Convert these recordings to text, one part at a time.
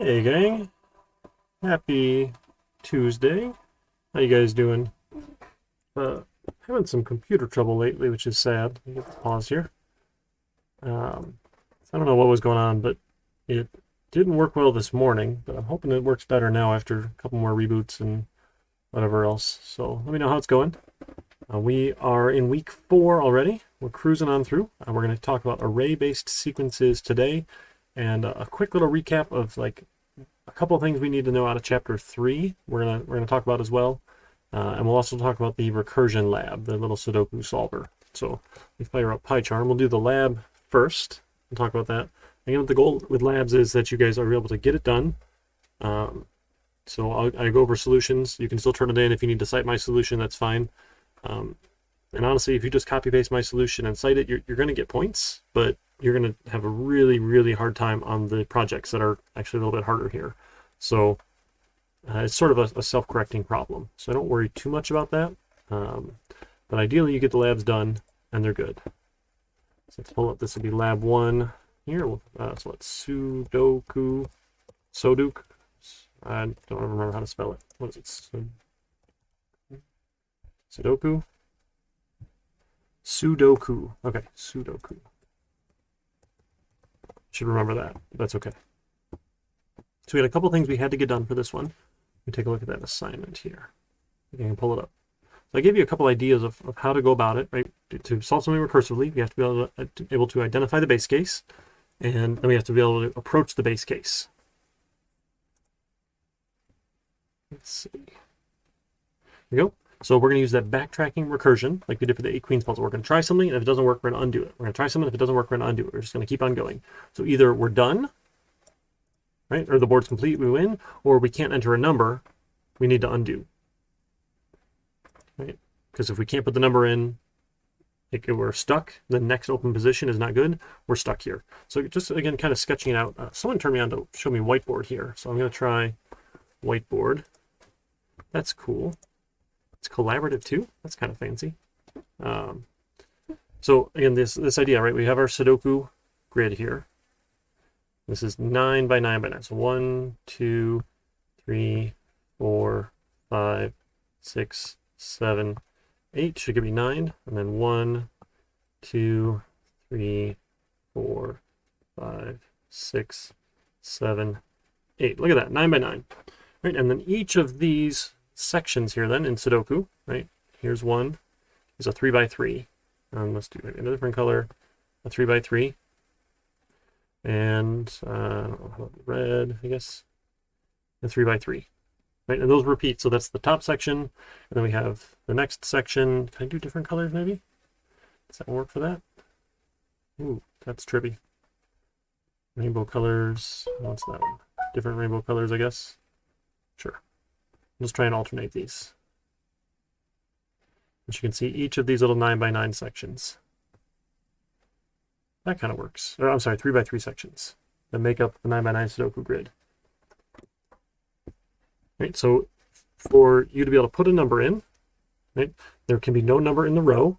Hey gang, happy Tuesday. How you guys doing? Having some computer trouble lately, which is sad. Let me get this pause here. I don't know what was going on, but it didn't work well this morning, but I'm hoping it works better now after a couple more reboots and whatever else. So let me know how it's going. We are in week 4 already. We're cruising on through. We're going to talk about array-based sequences today, and a quick little recap of like a couple of things we need to know out of chapter 3. We're gonna talk about as well, and we'll also talk about the recursion lab, the little Sudoku solver. So we fire up PyCharm. We'll do the lab first and talk about that. Again, the goal with labs is that you guys are able to get it done. So I go over solutions. You can still turn it in if you need to cite my solution. That's fine. And honestly, if you just copy paste my solution and cite it, you're going to get points, but you're going to have a really, really hard time on the projects that are actually a little bit harder here. So it's sort of a self-correcting problem. So don't worry too much about that. But ideally, you get the labs done and they're good. So let's pull up. This will be lab 1 here. So it's Sudoku. I don't remember how to spell it. What is it? Sudoku. Sudoku. Okay, Sudoku. Should remember that. That's okay. So we had a couple things we had to get done for this one. Let me take a look at that assignment here. You can pull it up. So I gave you a couple ideas of how to go about it, right? To solve something recursively, you have to be able to identify the base case, and then we have to be able to approach the base case. Let's see. Here we go. So we're going to use that backtracking recursion like we did for the 8 queens puzzle. We're going to try something, and if it doesn't work, we're going to undo it. We're going to try something, if it doesn't work, we're going to undo it. We're just going to keep on going. So either we're done, right, or the board's complete, we win, or we can't enter a number, we need to undo. Right? Because if we can't put the number in, we're stuck. The next open position is not good. We're stuck here. So just, again, kind of sketching it out. Someone turned me on to show me whiteboard here. So I'm going to try whiteboard. That's cool. It's collaborative too. That's kind of fancy. So again, this idea, right? We have our Sudoku grid here. This is 9 by 9 by 9. So 1, 2, 3, 4, 5, 6, 7, 8 should give me 9, and then 1, 2, 3, 4, 5, 6, 7, 8. Look at that, 9 by 9. Right, and then each of these sections here then in Sudoku, right? Here's one, is a 3 by 3. Let's do maybe a different color, a 3 by 3. And red, I guess, a 3 by 3. Right, and those repeat. So that's the top section, and then we have the next section. Can I do different colors maybe? Does that work for that? Ooh, that's trippy. Rainbow colors. What's that one? Different rainbow colors, I guess. Sure. Let's try and alternate these. As you can see, each of these little 9 by 9 sections. That kind of works. Or I'm sorry, 3 by 3 sections that make up the 9 by 9 Sudoku grid. Right, so for you to be able to put a number in, right, there can be no number in the row.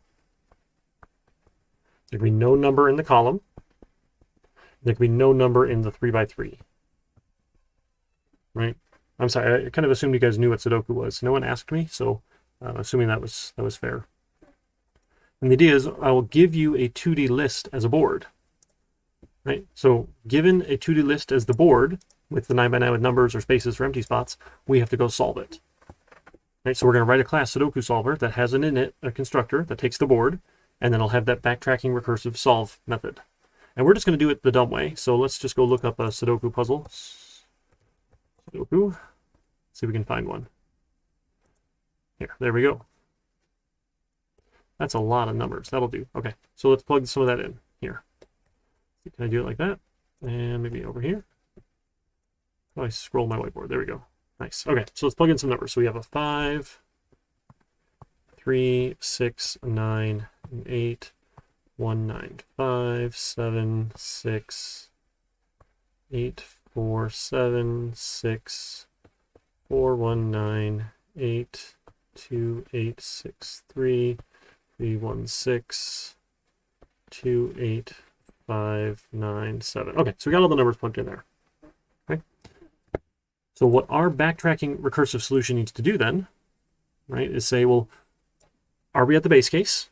There can be no number in the column. There can be no number in the 3 by 3. Right? I'm sorry, I kind of assumed you guys knew what Sudoku was. No one asked me, so assuming that was fair. And the idea is I will give you a 2D list as a board. Right? So given a 2D list as the board, with the 9 by 9 with numbers or spaces or empty spots, we have to go solve it. Right, so we're going to write a class Sudoku solver that has an init, a constructor that takes the board, and then it'll have that backtracking recursive solve method. And we're just going to do it the dumb way. So let's just go look up a Sudoku puzzle. Sudoku. See if we can find one. There we go. That's a lot of numbers. That'll do. Okay, so let's plug some of that in here. Can I do it like that? And maybe over here. Oh, I scroll my whiteboard. There we go. Nice. Okay, so let's plug in some numbers. So we have a 5, 3, 6, 9, 8, 1, 9, 5, 7, 6, 8, 4, 7, 6, 4, 1, 9, 8, 2, 8, 6, 3, 3, 1, 6, 2, 8, 5, 9, 7. Okay, so we got all the numbers plugged in there. Okay. So what our backtracking recursive solution needs to do then, right, is say, well, are we at the base case?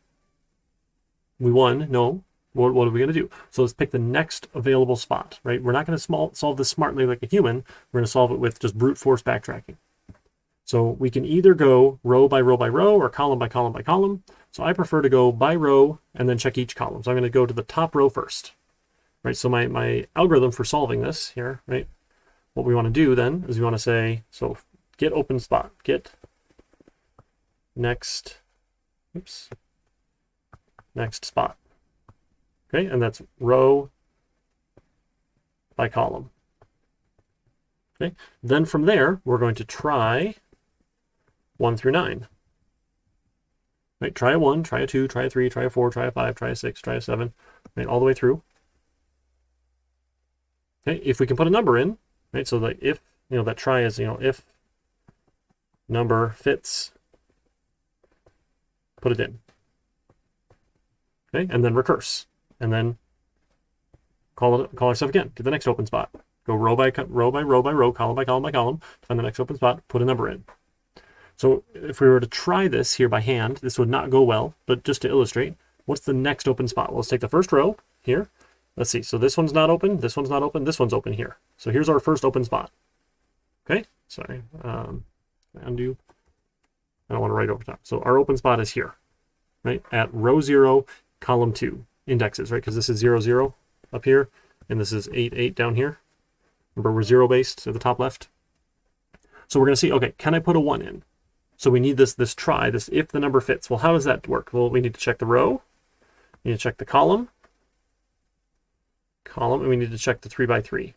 We won. No. What are we going to do? So let's pick the next available spot, right? We're not going to solve this smartly like a human. We're going to solve it with just brute force backtracking. So we can either go row by row by row or column by column by column. So I prefer to go by row and then check each column. So I'm going to go to the top row first, right? So my algorithm for solving this here, right? What we want to do then is we want to say, so get open spot, get next, next spot. Okay, and that's row by column. Okay, then from there, we're going to try 1 through 9. Right, try a 1, try a 2, try a 3, try a 4, try a 5, try a 6, try a 7, right, all the way through. Okay, if we can put a number in, right, so that if, that try is, if number fits, put it in. Okay, and then recurse. And then call ourselves again. Get the next open spot. Go row by row by row by row, column by column by column, find the next open spot, put a number in. So if we were to try this here by hand, this would not go well, but just to illustrate, What's the next open spot? Well, let's take the first row here. Let's see. So this one's not open. This one's not open. This one's open here. So here's our first open spot. Okay. Sorry. Undo. I don't want to write over top. So our open spot is here, right? At row 0, column 2 indexes, right? Because this is 0, 0 up here, and this is 8, 8 down here. Remember, we're 0 based at the top left. So we're going to see, okay, can I put a 1 in? So we need this try, this if the number fits. Well, how does that work? Well, we need to check the row. We need to check the column, and we need to check the 3 by 3.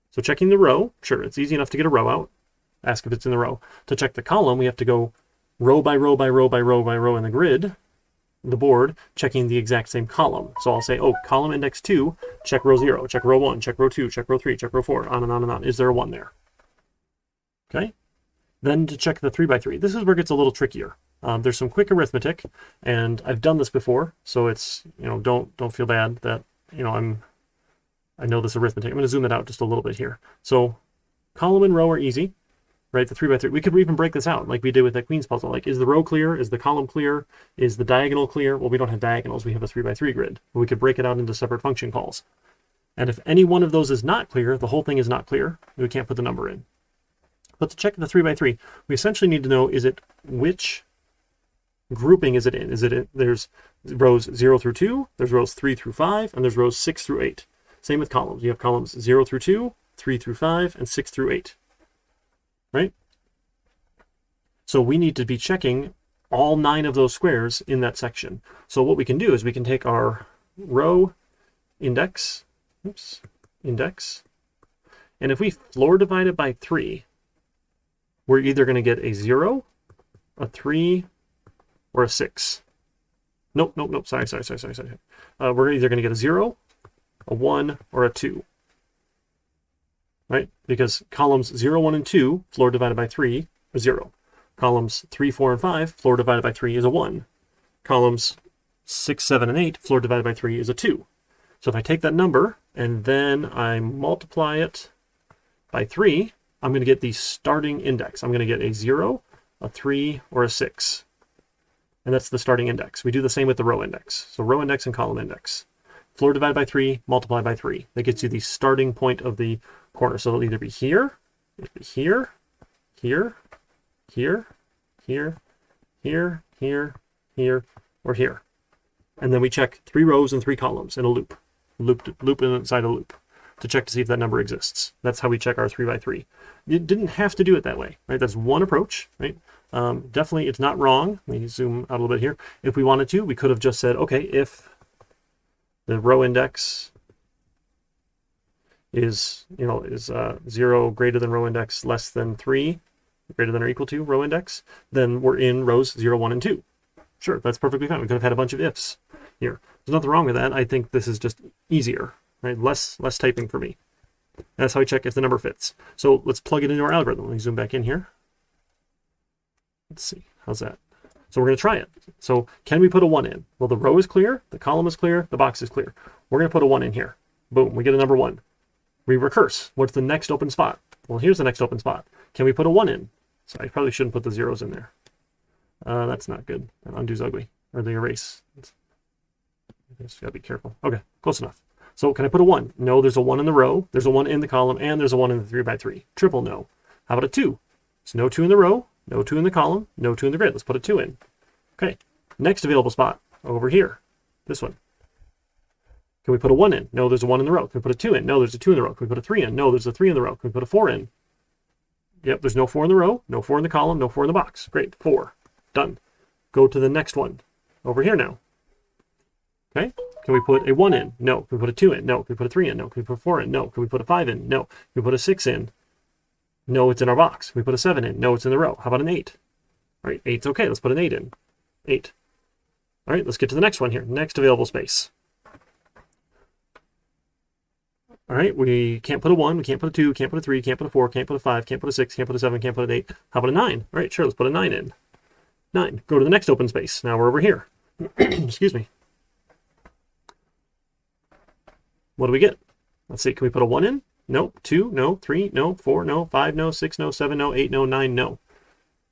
So checking the row, sure, it's easy enough to get a row out. Ask if it's in the row. To check the column, we have to go row by row by row by row by row in the grid, the board, checking the exact same column. So I'll say, oh, column index 2, check row 0, check row 1, check row 2, check row 3, check row 4, on and on and on. Is there a 1 there? Okay. Then to check the 3 by 3. This is where it gets a little trickier. There's some quick arithmetic, and I've done this before, so it's, don't feel bad that, I know this arithmetic. I'm going to zoom it out just a little bit here. So column and row are easy, right? The 3 by 3. We could even break this out like we did with that Queen's puzzle. Like, is the row clear? Is the column clear? Is the diagonal clear? Well, we don't have diagonals. We have a 3 by 3 grid. But we could break it out into separate function calls. And if any one of those is not clear, the whole thing is not clear. We can't put the number in. But to check the 3 by 3, we essentially need to know, is it which grouping is it in? Is it in, there's rows 0 through 2, there's rows 3 through 5, and there's rows 6 through 8. Same with columns. You have columns 0 through 2, 3 through 5, and 6 through 8. Right? So we need to be checking all 9 of those squares in that section. So what we can do is we can take our row index, and if we floor divide it by 3, we're either going to get a 0, a 3, or a 6. Nope, sorry. We're either going to get a 0, a 1, or a 2. Right? Because columns 0, 1, and 2, floor divided by 3, are 0. Columns 3, 4, and 5, floor divided by 3 is a 1. Columns 6, 7, and 8, floor divided by 3 is a 2. So if I take that number and then I multiply it by 3, I'm going to get the starting index. I'm going to get a 0, a 3, or a 6. And that's the starting index. We do the same with the row index. So row index and column index. Floor divided by 3, multiply by 3. That gets you the starting point of the corner. So it'll either be here, here, here, here, here, here, here, here, or here. And then we check 3 rows and 3 columns in a loop. Loop inside a loop to check to see if that number exists. That's how we check our 3 by 3. You didn't have to do it that way, right? That's one approach, right? Definitely, it's not wrong. Let me zoom out a little bit here. If we wanted to, we could have just said, okay, if the row index is 0 greater than row index less than 3, greater than or equal to row index, then we're in rows 0, 1, and 2. Sure, that's perfectly fine. We could have had a bunch of ifs here. There's nothing wrong with that. I think this is just easier, right? Less typing for me. That's how I check if the number fits. So let's plug it into our algorithm. Let me zoom back in here. Let's see, how's that? So we're going to try it. So can we put a 1 in? Well, the row is clear, the column is clear, the box is clear. We're going to put a 1 in here. Boom, we get a number 1. We recurse. What's the next open spot? Well, here's the next open spot. Can we put a 1 in? So I probably shouldn't put the zeros in there. That's not good. That undo's ugly. Or the erase. Just gotta be careful. Okay, close enough. So can I put a 1? No, there's a 1 in the row, there's a 1 in the column, and there's a 1 in the 3 by 3. Triple no. How about a 2? There's no 2 in the row, no 2 in the column, no 2 in the grid. Let's put a 2 in. Okay, next available spot, over here. This one. Can we put a 1 in? No, there's a 1 in the row. Can we put a 2 in? No, there's a 2 in the row. Can we put a 3 in? No, there's a 3 in the row. Can we put a 4 in? Yep, there's no 4 in the row, no 4 in the column, no 4 in the box. Great, 4. Done. Go to the next one. Over here now. Okay, can we put a 1 in? No. Can we put a 2 in? No. Can we put a 3 in? No. Can we put a 4 in? No. Can we put a 5 in? No. Can we put a 6 in? No, it's in our box. Can we put a 7 in? No, it's in the row. How about an 8? All right, 8's okay. Let's put an 8 in. 8. All right, let's get to the next one here. Next available space. All right, we can't put a 1, we can't put a 2, can't put a 3, can't put a 4, can't put a 5, can't put a 6, can't put a 7, can't put an 8. How about a 9? All right, sure, let's put a 9 in. 9. Go to the next open space. Now we're over here. Excuse me. What do we get? Let's see, can we put a 1 in? No. 2, no. 3, no. 4, no. 5, no. 6, no. 7, no. 8, no. 9, no.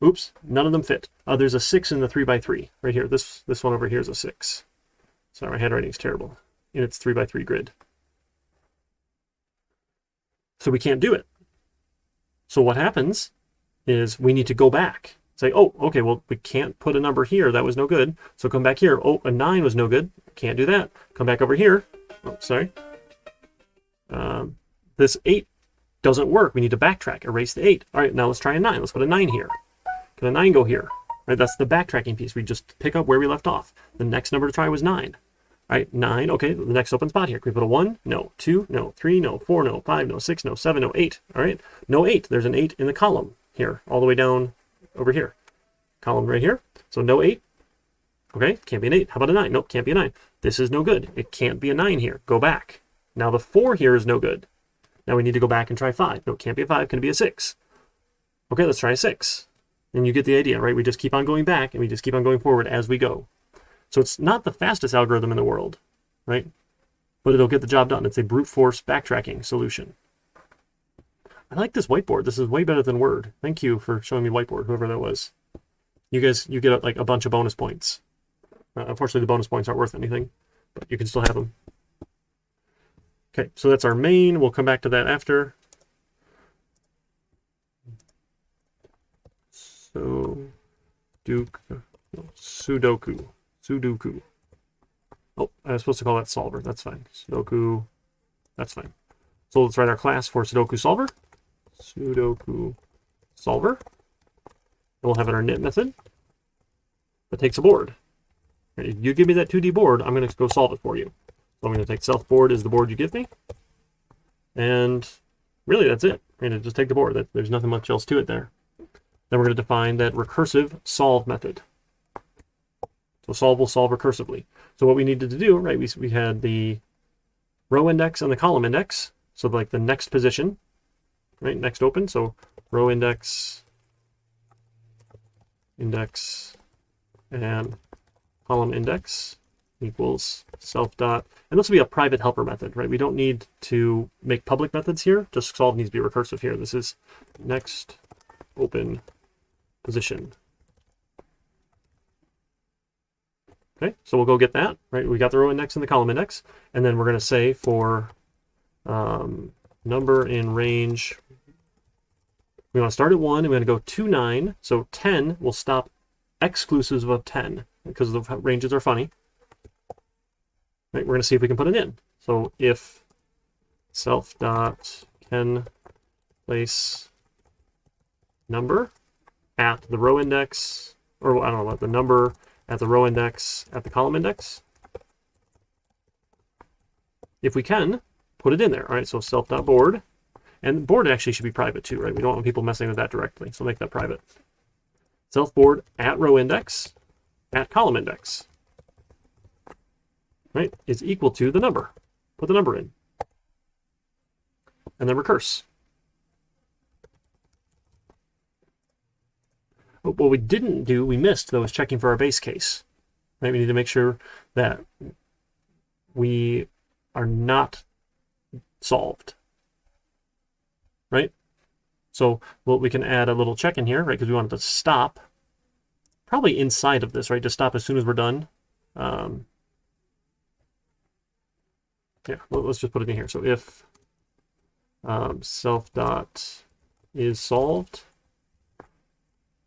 Oops, none of them fit. There's a 6 in the 3 by 3 right here. This one over here is a 6. Sorry, my handwriting is terrible. In its 3x3 grid. So we can't do it. So what happens is we need to go back. Say, oh, okay, well, we can't put a number here. That was no good. So come back here. Oh, a 9 was no good. Can't do that. Come back over here. Oh, sorry. This 8 doesn't work. We need to backtrack. Erase the 8. All right, now let's try a 9. Let's put a 9 here. Can a 9 go here? Right, that's the backtracking piece. We just pick up where we left off. The next number to try was 9. All right, 9. Okay, the next open spot here. Can we put a 1? No. 2? No. 3? No. 4? No. 5? No. 6? No. 7? No. 8. All right, no 8. There's an 8 in the column here, all the way down over here. Column right here. So no 8. Okay, can't be an 8. How about a 9? Nope, can't be a 9. This is no good. It can't be a 9 here. Go back. Now the 4 here is no good. Now we need to go back and try 5. No, can't be a 5. Can it be a 6? Okay, let's try a 6. And you get the idea, right? We just keep on going back and we just keep on going forward as we go. So it's not the fastest algorithm in the world, right? But it'll get the job done. It's a brute force backtracking solution. I like this whiteboard. This is way better than Word. Thank you for showing me whiteboard, whoever that was. You guys, you get like a bunch of bonus points. Unfortunately, the bonus points aren't worth anything, but you can still have them. Okay, so that's our main. We'll come back to that after. Sudoku. Oh, I was supposed to call that solver. That's fine. Sudoku. That's fine. So let's write our class for Sudoku solver. Sudoku solver. And we'll have our init method that takes a board. If you give me that 2D board, I'm going to go solve it for you. So I'm going to take self board is the board you give me. And really, that's it. I'm going to just take the board. There's nothing much else to it there. Then we're going to define that recursive solve method. So solve will solve recursively. So what we needed to do, right, we had the row index and the column index. So like the next position, right, next open. So row index, and column index equals self dot. And this will be a private helper method, right? We don't need to make public methods here. Just solve needs to be recursive here. This is next open position. Okay, so we'll go get that, right? We got the row index and the column index, and then we're going to say for number in range, we want to start at 1, and we're going to go to 9, so 10 will stop exclusive of 10, because the ranges are funny. Right, we're going to see if we can put it in. So if self dot can place number at the row index, or I don't know what, the number at the row index at the column index. If we can, put it in there. All right, so self.board. And board actually should be private too, right? We don't want people messing with that directly, so make that private. Self.board at row index at column index, right, is equal to the number. Put the number in. And then recurse. What we didn't do, we missed, though, is checking for our base case. Right? We need to make sure that we are not solved. Right? So well, we can add a little check in here, right? Because we want it to stop probably inside of this, right? To stop as soon as we're done. Yeah, well, let's just put it in here. So if self dot is solved,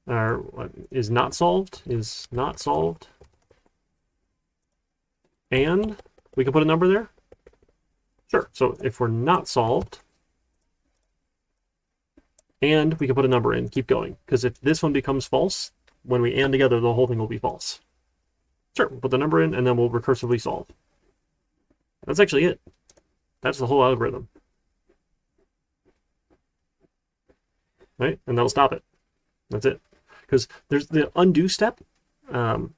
or is not solved, and we can put a number there. Sure. So if we're not solved, and we can put a number in, keep going. Because if this one becomes false, when we and together, the whole thing will be false. Sure, we'll put the number in, and then we'll recursively solve. That's actually it. That's the whole algorithm. Right? And that'll stop it. That's it. Because there's the undo step. Yeah,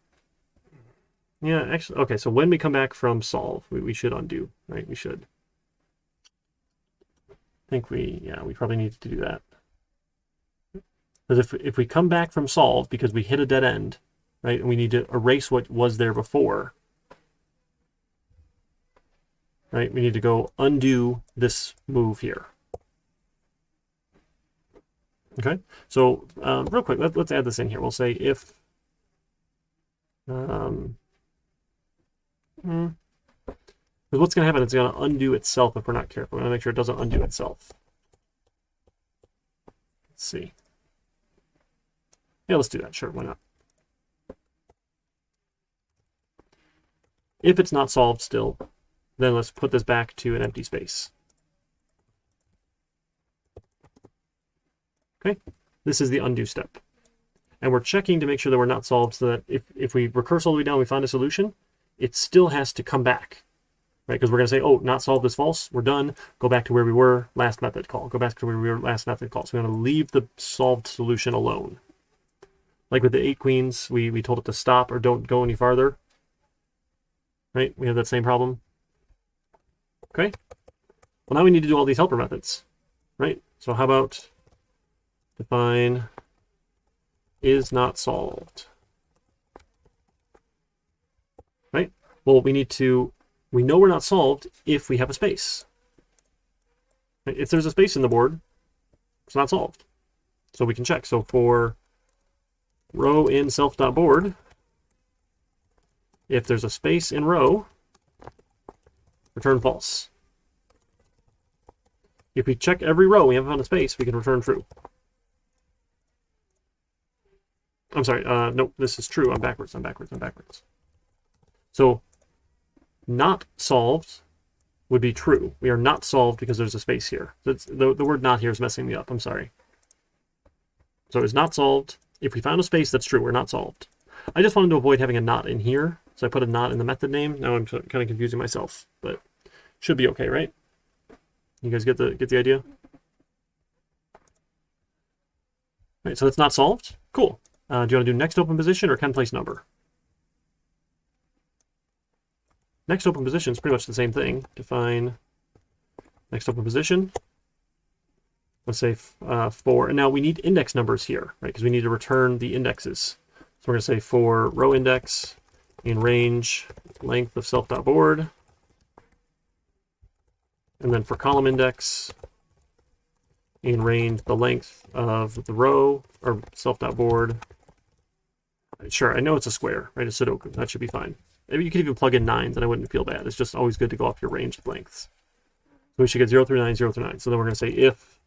actually, okay, so when we come back from solve, we should undo, right? We should. I think we probably need to do that. Because if we come back from solve because we hit a dead end, right, and we need to erase what was there before, right, we need to go undo this move here. Okay, so real quick, let's add this in here. We'll say if Because what's going to happen, it's going to undo itself if we're not careful. We're going to make sure it doesn't undo itself. Let's see. Yeah, let's do that. Sure, why not? If it's not solved still, then let's put this back to an empty space. Okay, this is the undo step. And we're checking to make sure that we're not solved so that if we recurse all the way down, we find a solution, it still has to come back, right? Because we're going to say, oh, not solved is false. We're done. Go back to where we were, last method call. Go back to where we were, last method call. So we're going to leave the solved solution alone. Like with the 8 queens, we told it to stop or don't go any farther. Right? We have that same problem. Okay. Well, now we need to do all these helper methods, right? So how about define is not solved, right? Well, we know we're not solved if we have a space. Right? If there's a space in the board, it's not solved. So we can check. So for row in self.board, if there's a space in row, return false. If we check every row we haven't found a space, we can return true. I'm sorry, nope, this is true. I'm backwards. So not solved would be true. We are not solved because there's a space here. The word not here is messing me up. I'm sorry. So it's not solved. If we found a space, that's true. We're not solved. I just wanted to avoid having a not in here. So I put a not in the method name. Now I'm kind of confusing myself, but should be okay, right? You guys get the idea? All right, so it's not solved. Cool. Do you want to do next open position or can place number? Next open position is pretty much the same thing. Define next open position. Let's say 4. And now we need index numbers here, right? Because we need to return the indexes. So we're going to say for row index in range length of self.board. And then for column index in range the length of the row or self.board. Sure, I know it's a square, right? A Sudoku. That should be fine. Maybe you could even plug in 9s and I wouldn't feel bad. It's just always good to go off your range of lengths. So we should get 0 through 9, 0 through 9. So then we're going to say if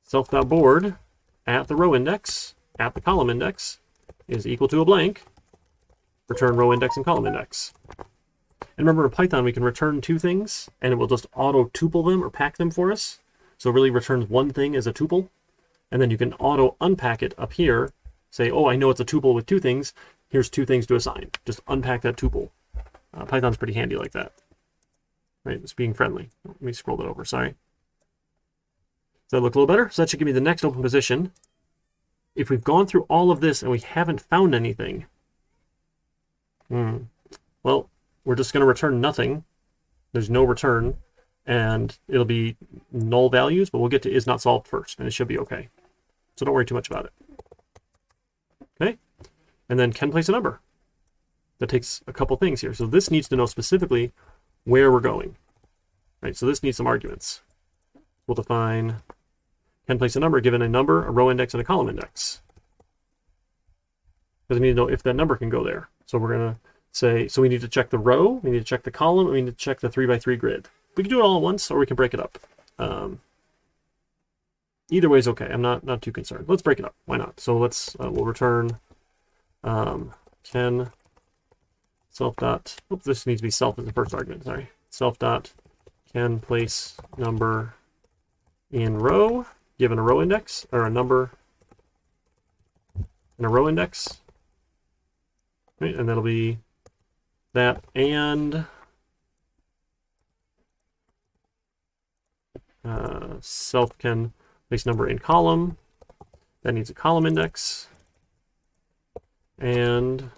self.board at the row index, at the column index, is equal to a blank, return row index and column index. And remember in Python, we can return 2 things and it will just auto tuple them or pack them for us. So it really returns one thing as a tuple. And then you can auto unpack it up here. Say, oh, I know it's a tuple with 2 things. Here's 2 things to assign. Just unpack that tuple. Python's pretty handy like that. Right, it's being friendly. Let me scroll that over, sorry. Does that look a little better? So that should give me the next open position. If we've gone through all of this and we haven't found anything, well, we're just going to return nothing. There's no return, and it'll be null values, but we'll get to is not solved first, and it should be okay. So don't worry too much about it. Okay, and then can place a number. That takes a couple things here. So this needs to know specifically where we're going. Right, so this needs some arguments. We'll define can place a number given a number, a row index, and a column index. Because we need to know if that number can go there. So we're going to say, so we need to check the row, we need to check the column, and we need to check the 3x3 grid. We can do it all at once, or we can break it up. Either way is okay. I'm not too concerned. Let's break it up. Why not? So let's we'll return can self dot. Oops, this needs to be self as the first argument. Sorry, self dot can place number in row given a row index or a number and a row index. Right, and that'll be that and self can place number in column. That needs a column index. And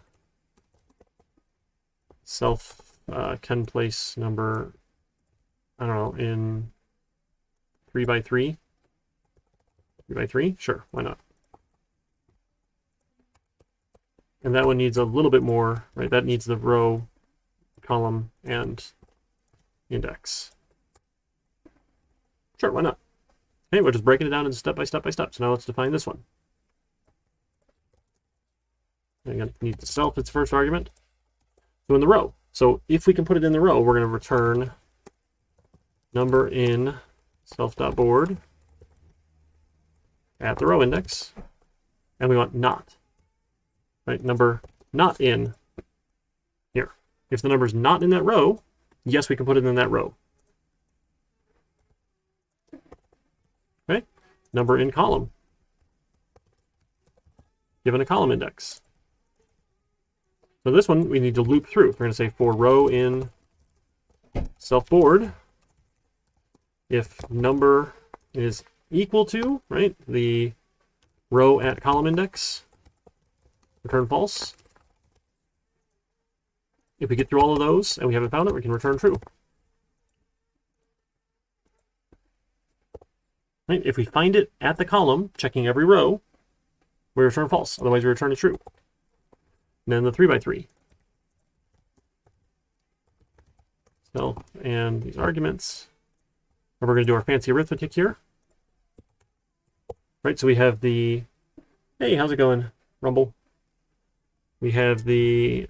self can place number, I don't know, in 3x3. 3x3? Sure, why not? And that one needs a little bit more, right? That needs the row, column, and index. Sure, why not? Okay, we're just breaking it down into step by step by step. So now let's define this one. Again, need the self, its first argument. So in the row, So if we can put it in the row, we're going to return number in self.board at the row index, and we want not, right? Number not in here. If the number's not in that row, yes, we can put it in that row. Okay, number in column, given a column index. So this one we need to loop through. We're going to say for row in self-board, if number is equal to, right, the row at column index, return false. If we get through all of those and we haven't found it, we can return true. Right? If we find it at the column, checking every row, we return false. Otherwise, we return a true. And then the 3x3. So, and these arguments. And we're going to do our fancy arithmetic here. Right, so we have the, hey, how's it going, Rumble? We have the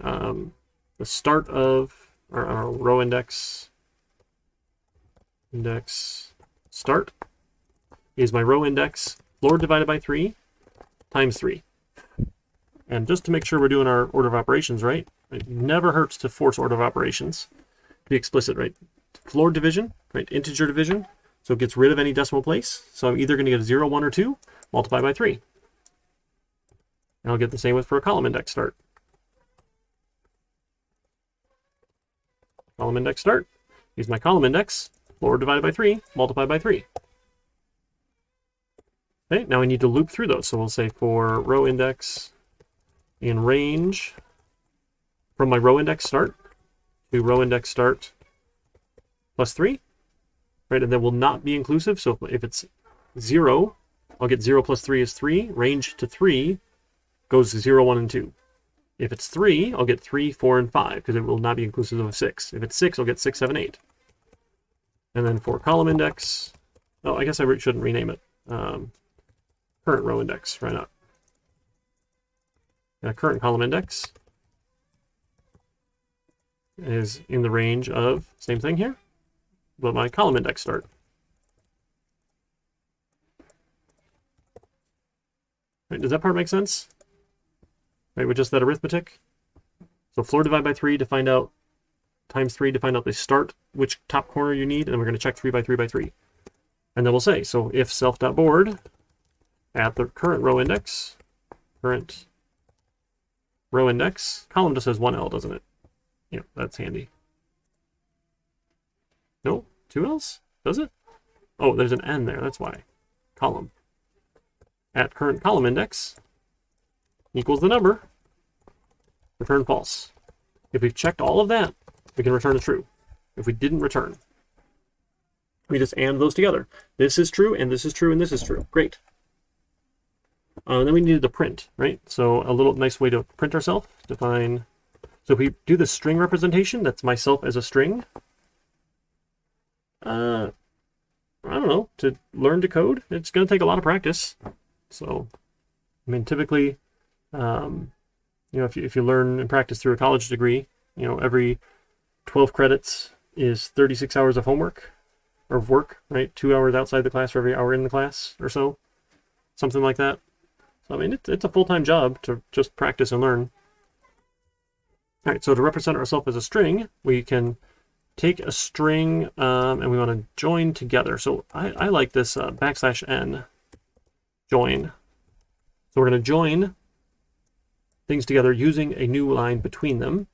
start of our row index start is my row index, floor divided by 3 times 3. And just to make sure we're doing our order of operations right, it never hurts to force order of operations. Be explicit, right? Floor division, right? Integer division. So it gets rid of any decimal place. So I'm either going to get a 0, 1, or 2, multiply by 3. And I'll get the same with for a column index start. Column index start. Use my column index, floor divided by 3, multiply by 3. Okay, now we need to loop through those. So we'll say for row index in range from my row index start to row index start plus 3, right? And then will not be inclusive. So if it's 0, I'll get 0 plus 3 is 3. Range to 3 goes to 0, 1, and 2. If it's 3, I'll get 3, 4, and 5 because it will not be inclusive of 6. If it's 6, I'll get 6, 7, 8. And then for column index, oh, I guess I shouldn't rename it. Current row index, right up. And a current column index is in the range of, same thing here, but my column index start. Right, does that part make sense? Right, with just that arithmetic. So floor divided by 3 to find out, times 3 to find out the start, which top corner you need, and we're going to check 3 by 3 by 3. And then we'll say, so if self.board at the current row index, column just says 1L, doesn't it? Yeah, that's handy. No, 2Ls? Does it? Oh, there's an N there, that's why. Column. At current column index equals the number, return false. If we've checked all of that, we can return a true. If we didn't return, we just AND those together. This is true, and this is true, and this is true. Great. Then we needed to print, right? So a little nice way to print ourselves, define. So if we do the string representation, that's myself as a string. I don't know, to learn to code, it's going to take a lot of practice. So, I mean, typically, you know, if you learn and practice through a college degree, you know, every 12 credits is 36 hours of homework or of work, right? 2 hours outside the class for every hour in the class or so, something like that. So, I mean, it's a full-time job to just practice and learn. All right, so to represent ourselves as a string, we can take a string and we want to join together. So I like this \n join. So we're going to join things together using a new line between them.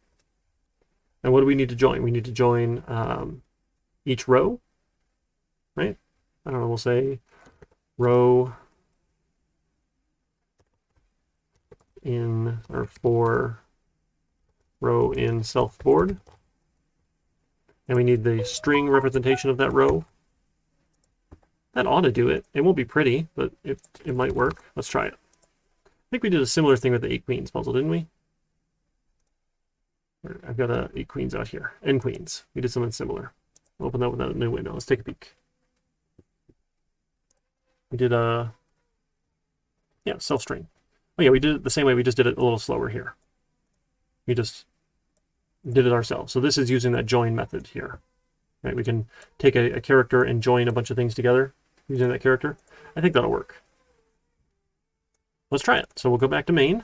And what do we need to join? We need to join each row, right? I don't know, we'll say row in, or for row in self-board. And we need the string representation of that row. That ought to do it. It won't be pretty, but it might work. Let's try it. I think we did a similar thing with the 8 queens puzzle, didn't we? I've got 8 queens out here. N queens. We did something similar. I'll open that with a new window. Let's take a peek. We did yeah, self-string. Oh yeah, we did it the same way. We just did it a little slower here. We just did it ourselves. So this is using that join method here. Right? We can take a character and join a bunch of things together using that character. I think that'll work. Let's try it. So we'll go back to main,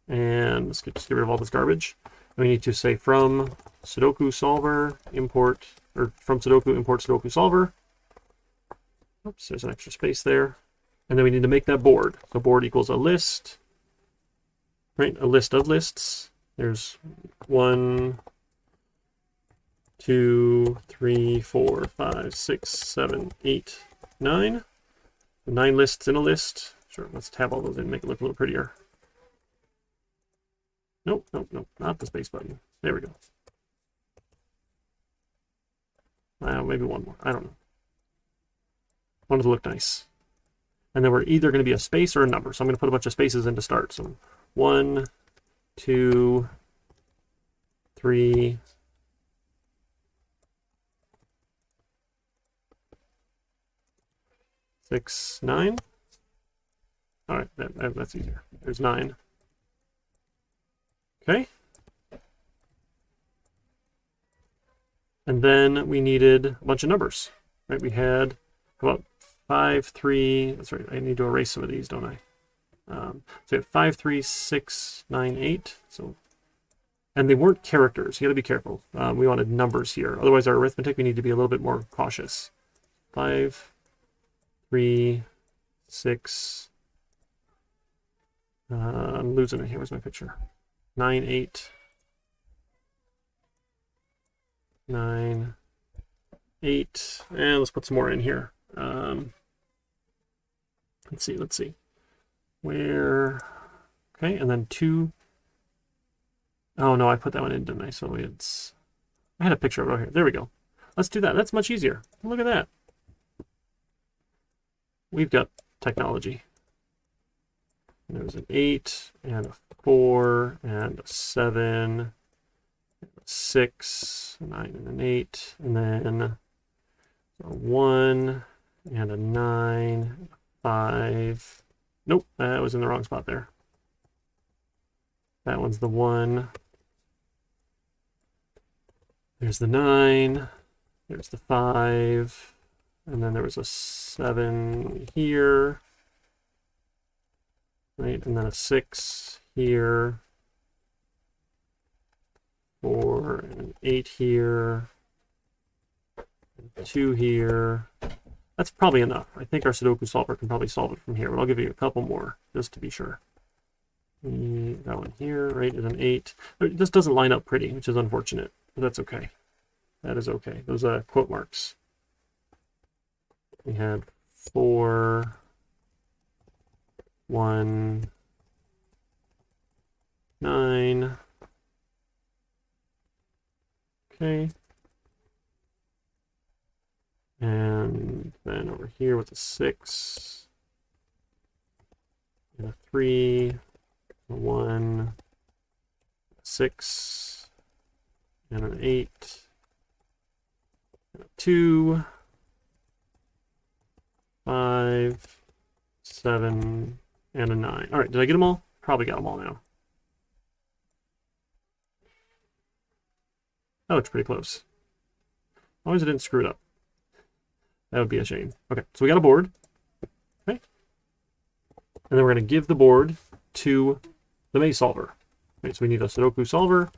and let's just get rid of all this garbage. We need to say from Sudoku solver import, or from Sudoku import Sudoku solver. Oops, there's an extra space there. And then we need to make that board. So board equals a list, right? A list of lists. There's 1, 2, 3, 4, 5, 6, 7, 8, 9. 9 lists in a list. Sure, let's tab all those in and make it look a little prettier. Nope, nope, nope, not the space button. There we go. Maybe one more, I don't know. Want it to look nice. And then we're either going to be a space or a number. So I'm going to put a bunch of spaces in to start. So 1, 2, 3, 6, 9. All right, that's easier. There's 9. Okay. And then we needed a bunch of numbers, right? We had about 5, 3. That's right. I need to erase some of these, don't I? So we have 5, 3, 6, 9, 8. So, and they weren't characters. You got to be careful. We wanted numbers here. Otherwise, our arithmetic, we need to be a little bit more cautious. 5, 3, 6. I'm losing it here. Where's my picture? 9, 8. 9, 8. And let's put some more in here. Let's see. Where? Okay, and then 2. Oh no, I put that one in, didn't I? So I had a picture of it right here. There we go. Let's do that. That's much easier. Look at that. We've got technology. There's an 8 and a 4 and a 7, a 6, a 9 and an 8, and then a 1 and a 9, 5. Nope, that was in the wrong spot there. That one's the 1. There's the 9. There's the 5. And then there was a 7 here. Right, and then a 6 here. 4 and an 8 here. 2 here. That's probably enough. I think our Sudoku solver can probably solve it from here, but I'll give you a couple more just to be sure. That one here, right, is an 8. This doesn't line up pretty, which is unfortunate, but that's okay. That is okay. Those are quote marks. We had 4, 1, 9. Okay. And then over here with a 6, and a 3, a 1, a 6, and an 8, and a 2, 5, 7, and a 9. All right, did I get them all? Probably got them all now. That looks pretty close. As long as I didn't screw it up. That would be a shame. Okay, so we got a board. Okay. And then we're going to give the board to the maze solver. Okay, so we need a Sudoku solver,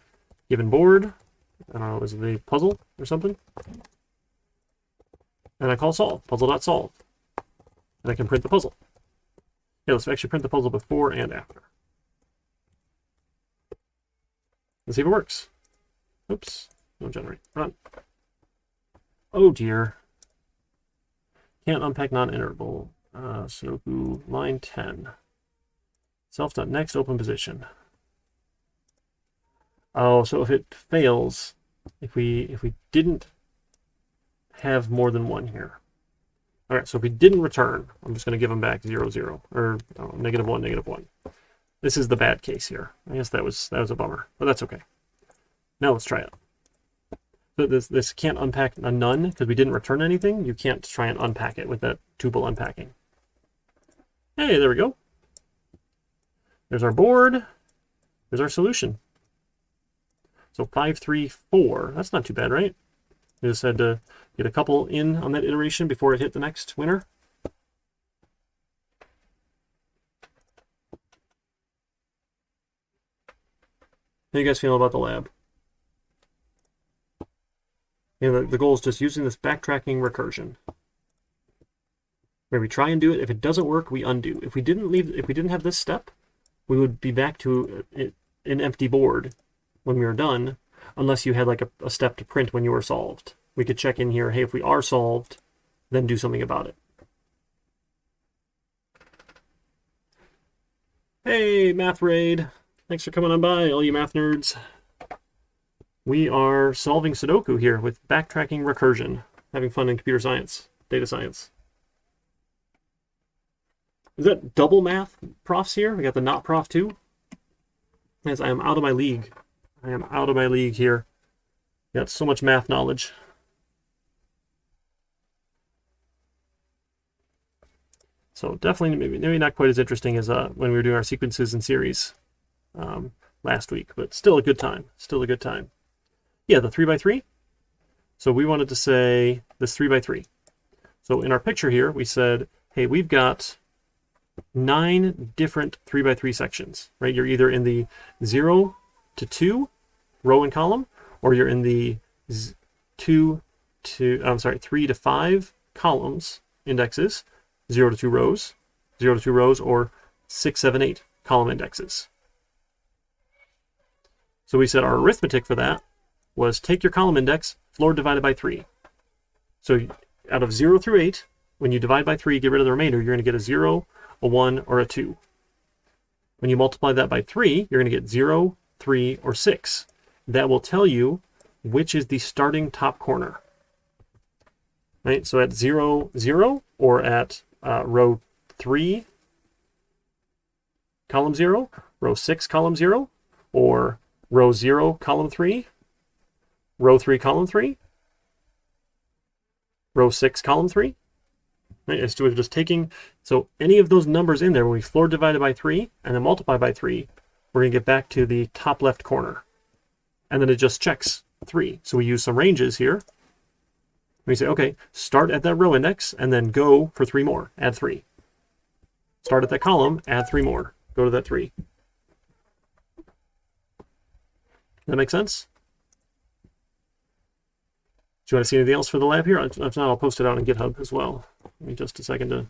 given board. I don't know, is it a puzzle or something? And I call solve, puzzle.solve. And I can print the puzzle. Yeah, let's actually print the puzzle before and after. Let's see if it works. Oops, don't generate, run. Oh dear. Can't unpack non-iterable. Sudoku line 10. Self.next open position. Oh, so if it fails, if we didn't have more than one here. All right, so if we didn't return, I'm just going to give them back 0, 0, or -1, -1. This is the bad case here. I guess that was a bummer, but that's okay. Now let's try it. So this can't unpack a none because we didn't return anything. You can't try and unpack it with that tuple unpacking. Hey, there we go. There's our board. There's our solution. So 5, 3, 4. That's not too bad, right? We just had to get a couple in on that iteration before it hit the next winner. How you guys feeling about the lab? The goal is just using this backtracking recursion. Where we try and do it. If it doesn't work, we undo. If we didn't have this step, we would be back to an empty board when we were done, unless you had like a step to print when you were solved. We could check in here, hey, if we are solved, then do something about it. Hey, Math Raid. Thanks for coming on by, all you math nerds. We are solving Sudoku here with backtracking recursion. Having fun in computer science, data science. Is that double math profs here? We got the not prof too. Yes, I am out of my league. I am out of my league here. Got so much math knowledge. So definitely maybe not quite as interesting as when we were doing our sequences and series last week, but still a good time. Still a good time. Yeah, the 3x3. So we wanted to say this 3x3. So in our picture here, we said, hey, we've got 9 different 3x3 sections, right? You're either in the 0 to 2 row and column, or you're in the 3 to 5 columns indexes, 0 to 2 rows, 0 to 2 rows, or 6, 7, 8 column indexes. So we said our arithmetic for that was take your column index, floor divided by 3. So out of 0 through 8, when you divide by 3, get rid of the remainder, you're going to get a 0, a 1, or a 2. When you multiply that by 3, you're going to get 0, 3, or 6. That will tell you which is the starting top corner. Right? So at 0, 0, or at row 3, column 0, row 6, column 0, or row 0, column 3, row 3, column 3, row 6, column 3. Right? It's just taking, so any of those numbers in there, when we floor divided by 3 and then multiply by 3, we're going to get back to the top left corner. And then it just checks 3. So we use some ranges here. We say, okay, start at that row index and then go for 3 more, add 3. Start at that column, add 3 more, go to that 3. That make sense? Do you want to see anything else for the lab here? If not, I'll post it out on GitHub as well. Give me just a second to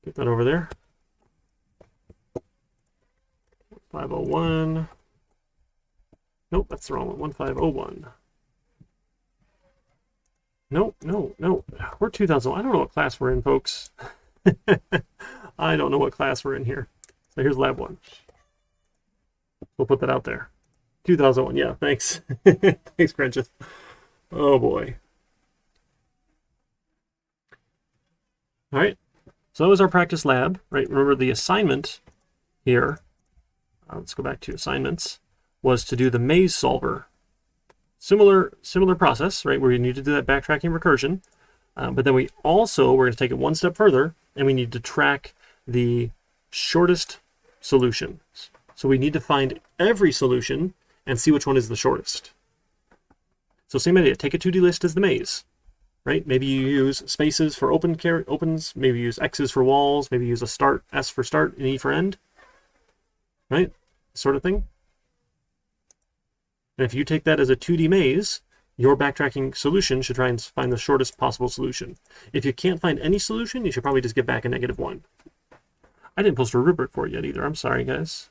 get that over there. 501. Nope, that's the wrong one. 1501. Nope, no. We're 2000. I don't know what class we're in, folks. I don't know what class we're in here. So here's lab 1. We'll put that out there. 2001. Yeah, thanks. Thanks, Gretchen. Oh boy. All right. So that was our practice lab, right? Remember the assignment here. Let's go back to assignments. Was to do the maze solver. Similar process, right? Where you need to do that backtracking recursion, but then we're going to take it one step further, and we need to track the shortest solution. So we need to find every solution and see which one is the shortest. So same idea. Take a 2D list as the maze, right? Maybe you use spaces for opens. Maybe you use X's for walls. Maybe you use a start, S for start, and E for end, right? Sort of thing. And if you take that as a 2D maze, your backtracking solution should try and find the shortest possible solution. If you can't find any solution, you should probably just get back a -1. I didn't post a rubric for it yet either. I'm sorry, guys.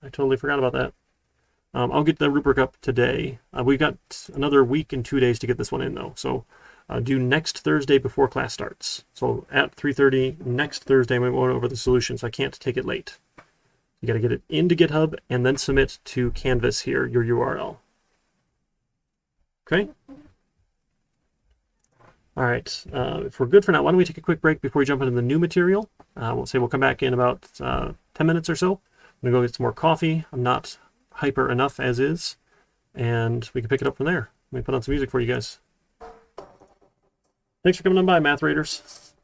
I totally forgot about that. I'll get the rubric up today. We've got another week and 2 days to get this one in, though. So due next Thursday before class starts. So at 3:30 next Thursday, we went over the solution, so I can't take it late. You got to get it into GitHub and then submit to Canvas here, your URL. Okay. All right. If we're good for now, why don't we take a quick break before we jump into the new material? We'll come back in about 10 minutes or so. I'm going to go get some more coffee. I'm not hyper enough as is. And we can pick it up from there. Let me put on some music for you guys. Thanks for coming on by, Math Raiders.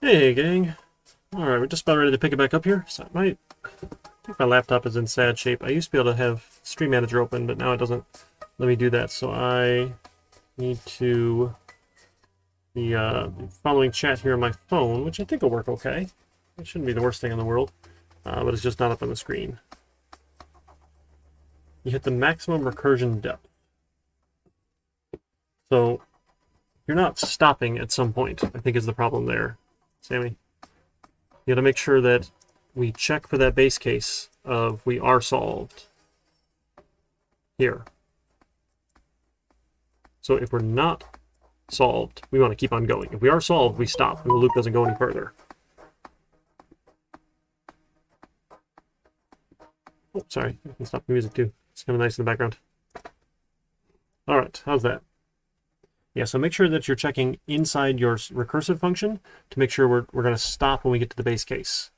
Hey gang. Alright, we're just about ready to pick it back up here. So I think my laptop is in sad shape. I used to be able to have Stream Manager open, but now it doesn't let me do that. So I need to the following chat here on my phone, which I think will work okay. It shouldn't be the worst thing in the world, but it's just not up on the screen. You hit the maximum recursion depth. So you're not stopping at some point, I think is the problem there, Sammy. You gotta make sure that we check for that base case of we are solved here. So if we're not solved, we want to keep on going. If we are solved, we stop and the loop doesn't go any further. Oh, sorry, I can stop the music too. It's kind of nice in the background. right, how's that? Yeah, so make sure that you're checking inside your recursive function to make sure we're going to stop when we get to the base case.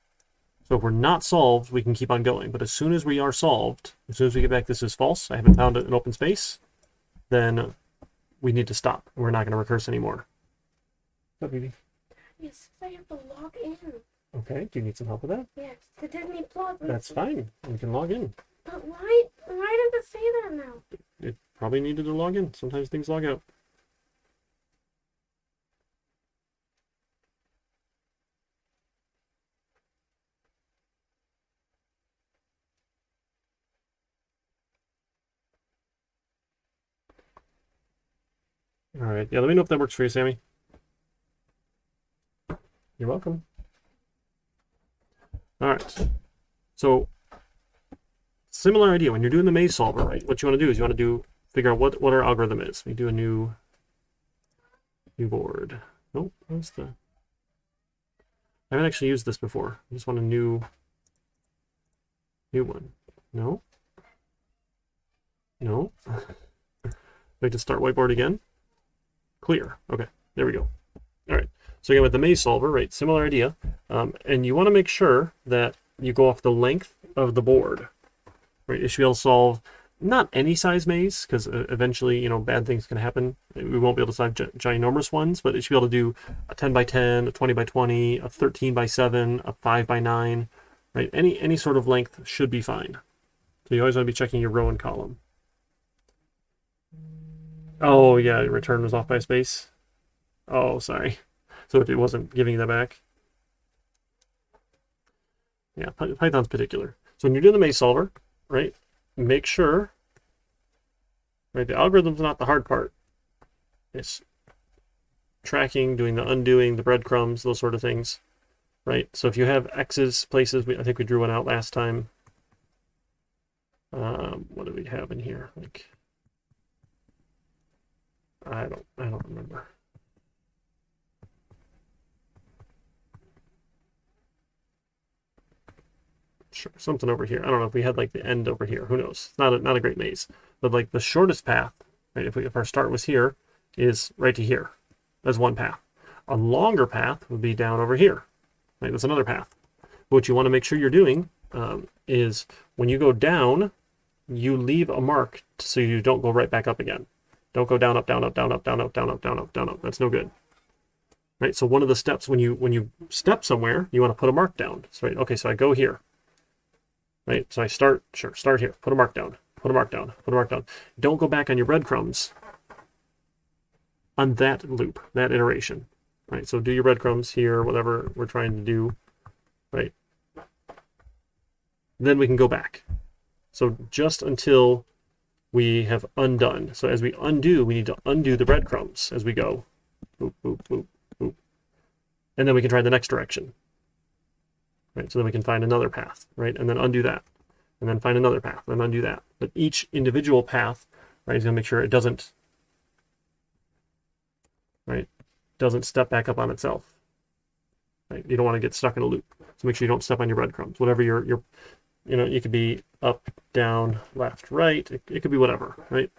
So if we're not solved, we can keep on going. But as soon as we are solved, as soon as we get back, this is false, I haven't found an open space, then we need to stop. We're not going to recurse anymore. What's up, BB? Yes, I have to log in. Okay, do you need some help with that? Yes, the Disney Plus. That's fine. We can log in. But why does it say that now? It probably needed to log in. Sometimes things log out. All right. Yeah, let me know if that works for you, Sammy. You're welcome. All right. So, similar idea. When you're doing the maze solver, right? What you want to do is you want to figure out what our algorithm is. We do a new board. Nope. What's the? I haven't actually used this before. I just want a new one. No. No. Wait to start whiteboard again. Clear. Okay, there we go. All right. So again, with the maze solver, right, similar idea. And you want to make sure that you go off the length of the board. Right, it should be able to solve not any size maze, because eventually, you know, bad things can happen. We won't be able to solve ginormous ones, but it should be able to do a 10 by 10, a 20 by 20, a 13 by 7, a 5 by 9. Right, any sort of length should be fine. So you always want to be checking your row and column. Oh, yeah, return was off by a space. Oh, sorry. So it wasn't giving you that back. Yeah, Python's particular. So when you're doing the maze solver, right, make sure, right, the algorithm's not the hard part. It's tracking, doing the undoing, the breadcrumbs, those sort of things, right? So if you have X's places, I think we drew one out last time. What do we have in here? Like, I don't remember. Sure, something over here. I don't know if we had like the end over here. Who knows? It's not a great maze. But like the shortest path, right? If our start was here, is right to here. That's one path. A longer path would be down over here. Right? That's another path. What you want to make sure you're doing is when you go down, you leave a mark so you don't go right back up again. Don't go down, up, down, up, down, up, down, up, down, up, down, up, down, up. That's no good. Right? So one of the steps when you step somewhere, you want to put a mark down. So right, okay, so I go here. Right? So I start here. Put a mark down. Put a mark down. Put a mark down. Don't go back on your breadcrumbs on that loop, that iteration. Right? So do your breadcrumbs here, whatever we're trying to do. Right? Then we can go back. So just until we have undone. So as we undo, we need to undo the breadcrumbs as we go. Boop, boop, boop, boop. And then we can try the next direction. Right? So then we can find another path, right? And then undo that. And then find another path, and undo that. But each individual path, right, is going to make sure it doesn't step back up on itself. Right? You don't want to get stuck in a loop. So make sure you don't step on your breadcrumbs. Whatever your you know, it could be up, down, left, right. It could be whatever, right?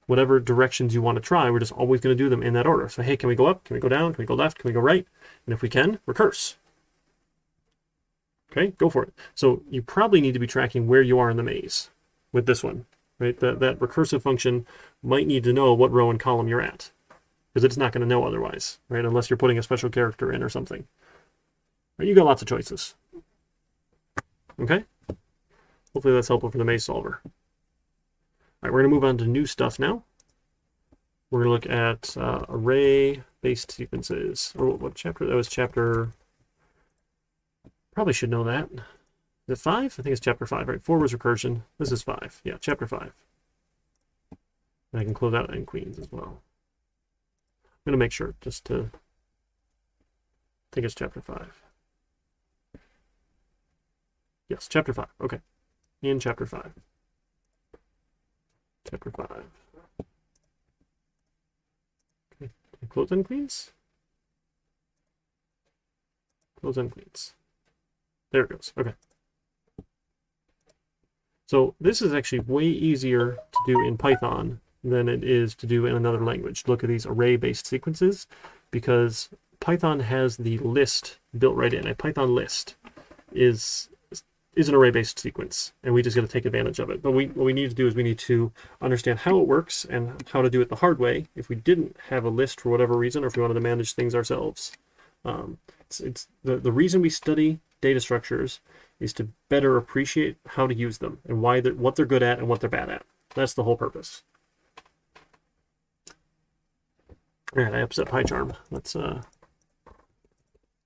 Whatever directions you want to try, we're just always going to do them in that order. So hey, can we go up? Can we go down? Can we go left? Can we go right? And if we can, recurse. Okay, go for it. So you probably need to be tracking where you are in the maze with this one, right? That recursive function might need to know what row and column you're at, because it's not going to know otherwise, right? Unless you're putting a special character in or something. Right, you got lots of choices. Okay? Hopefully that's helpful for the maze solver. All right, we're going to move on to new stuff now. We're going to look at array-based sequences. Or what chapter? That was chapter... Probably should know that. Is it 5? I think it's chapter 5, right? 4 was recursion. This is 5. Yeah, chapter 5. And I can close out end queens as well. I'm going to make sure just to... I think it's chapter 5. Yes, chapter 5. Okay. In chapter 5. Chapter 5. Okay. Close end queens? Close end queens. There it goes. Okay. So this is actually way easier to do in Python than it is to do in another language. Look at these array-based sequences, because Python has the list built right in. A Python list is an array-based sequence, and we just got to take advantage of it. But what we need to do is we need to understand how it works and how to do it the hard way if we didn't have a list for whatever reason, or if we wanted to manage things ourselves. It's the reason we study data structures is to better appreciate how to use them and what they're good at and what they're bad at. That's the whole purpose. All right, I upset PyCharm. Let's I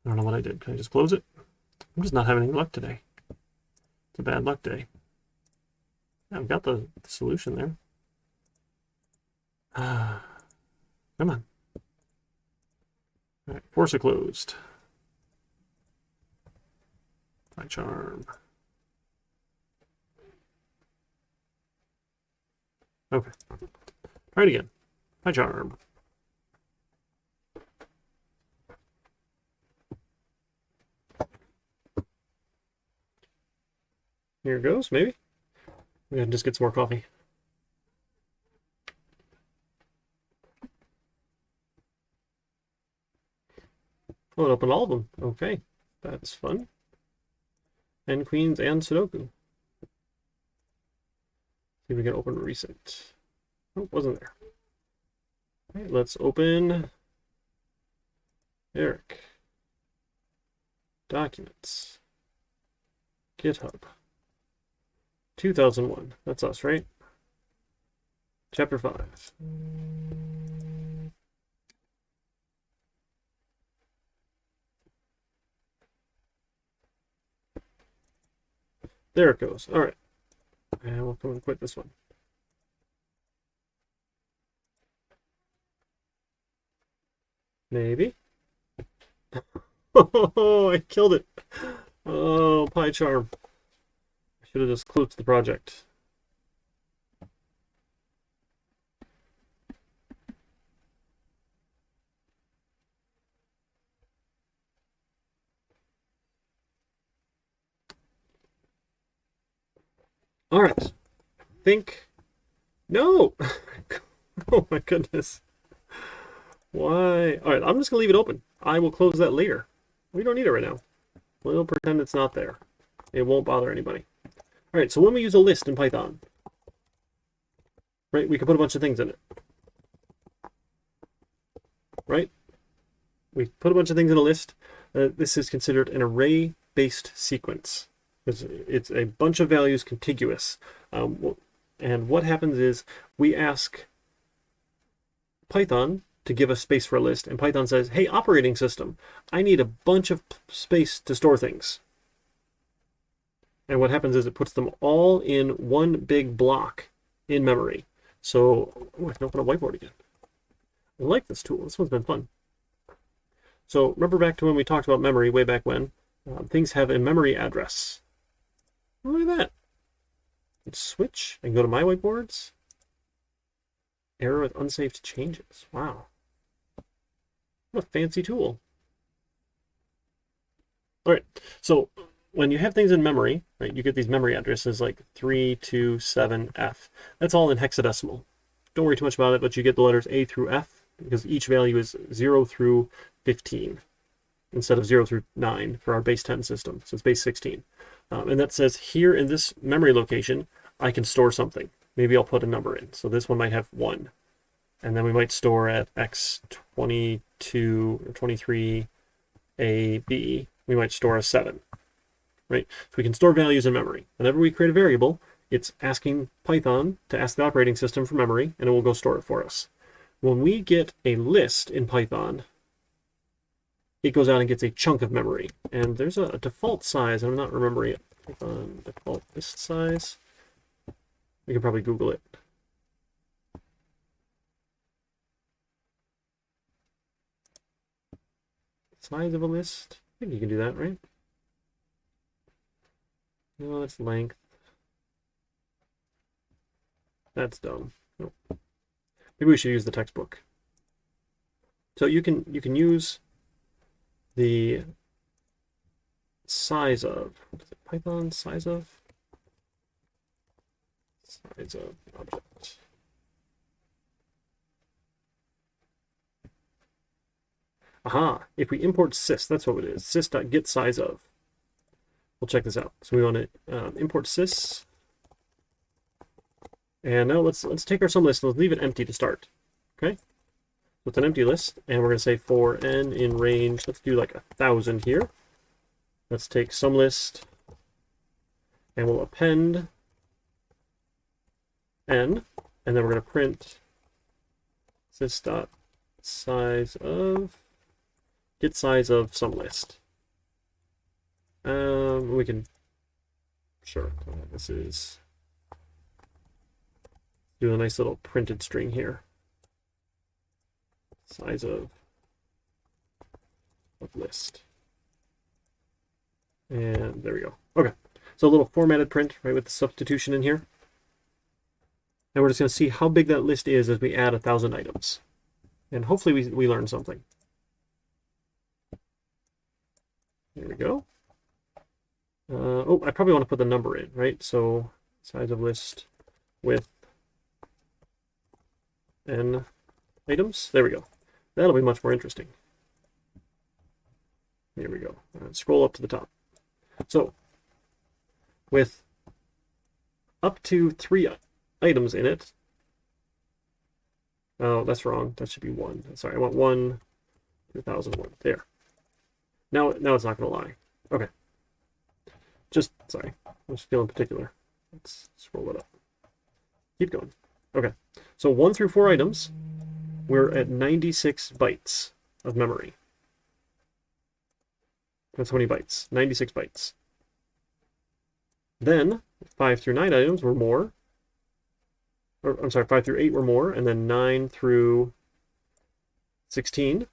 don't know what I did. Can I just close it? I'm just not having any luck today. It's a bad luck day. I've got the solution there. Come on. All right, force it closed. PyCharm. Okay. Try it again. PyCharm. Here it goes, maybe. We gotta just get some more coffee. Oh, it opened all of them. Okay, that's fun. And Queens and Sudoku. See if we can open recent. Oh, wasn't there. All right, let's open Eric. Documents. GitHub. 2001. That's us, right? Chapter 5. There it goes. All right. And we'll come and quit this one. Maybe. Oh, I killed it. Oh, PyCharm. I should have just closed the project. All right. Think. No. Oh my goodness. Why? All right, I'm just gonna leave it open. I will close that later. We don't need it right now. We'll pretend it's not there. It won't bother anybody. All right, so when we use a list in Python, right, we can put a bunch of things in it. Right? We put a bunch of things in a list. This is considered an array-based sequence. It's a bunch of values contiguous. And what happens is we ask Python to give us space for a list, and Python says, hey, operating system, I need a bunch of space to store things. And what happens is it puts them all in one big block in memory. So, I can open a whiteboard again. I like this tool. This one's been fun. So remember back to when we talked about memory way back when? Things have a memory address. Look at that. Let's switch and go to my whiteboards. Error with unsaved changes. Wow. What a fancy tool. All right, so when you have things in memory, right, you get these memory addresses like 327F. That's all in hexadecimal. Don't worry too much about it, but you get the letters A through F because each value is 0 through 15 instead of 0 through 9 for our base 10 system. So it's base 16. And that says here in this memory location, I can store something. Maybe I'll put a number in. So this one might have 1. And then we might store at x22 or 23 a b, we might store a 7. Right? So we can store values in memory. Whenever we create a variable, it's asking Python to ask the operating system for memory, and it will go store it for us. When we get a list in Python, it goes out and gets a chunk of memory. And there's a default size, and I'm not remembering it. Python default list size. We can probably Google it. Size of a list? I think you can do that, right? No, that's length. That's dumb. Nope. Maybe we should use the textbook. So you can use the size of, what is it, Python size of object. Aha, if we import sys, that's what it is, sys.getSizeOf. We'll check this out. So we want to import sys. And now let's take our sum list and let's leave it empty to start. Okay? So it's an empty list, and we're going to say for n in range, let's do like 1,000 here. Let's take sum list, and we'll append n, and then we're going to print sys.sizeOf get size of sum list. We can, sure, this is, do a nice little printed string here. Size of list. And there we go. Okay, so a little formatted print, right, with the substitution in here. And we're just going to see how big that list is as we add 1,000 items. And hopefully we learn something. There we go. Oh, I probably want to put the number in, right? So size of list with n items. There we go. That'll be much more interesting. Here we go. Scroll up to the top. So with up to 3 items in it. Oh, that's wrong. That should be 1. Sorry, I want 1, 2001. There. Now it's not going to lie. Okay. Sorry. I'm just feeling particular. Let's scroll it up. Keep going. Okay. So 1 through 4 items, we're at 96 bytes of memory. That's how many bytes? 96 bytes. Then 5 through 9 items were more. Or, I'm sorry, 5 through 8 were more, and then 9 through 16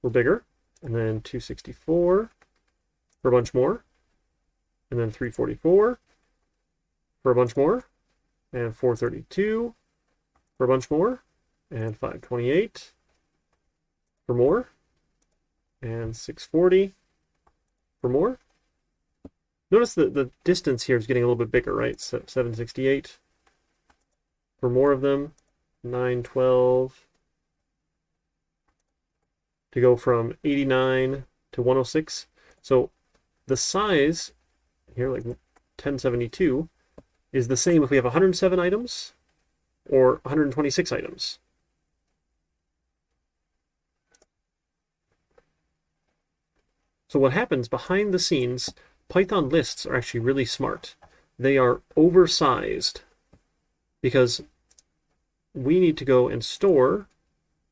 were bigger, and then 264 for a bunch more, and then 344 for a bunch more, and 432 for a bunch more, and 528 for more, and 640 for more. Notice that the distance here is getting a little bit bigger, right? So 768 for more of them, 912 to go from 89 to 106. So the size here, like 1072, is the same if we have 107 items or 126 items. So what happens behind the scenes, Python lists are actually really smart. They are oversized because we need to go and store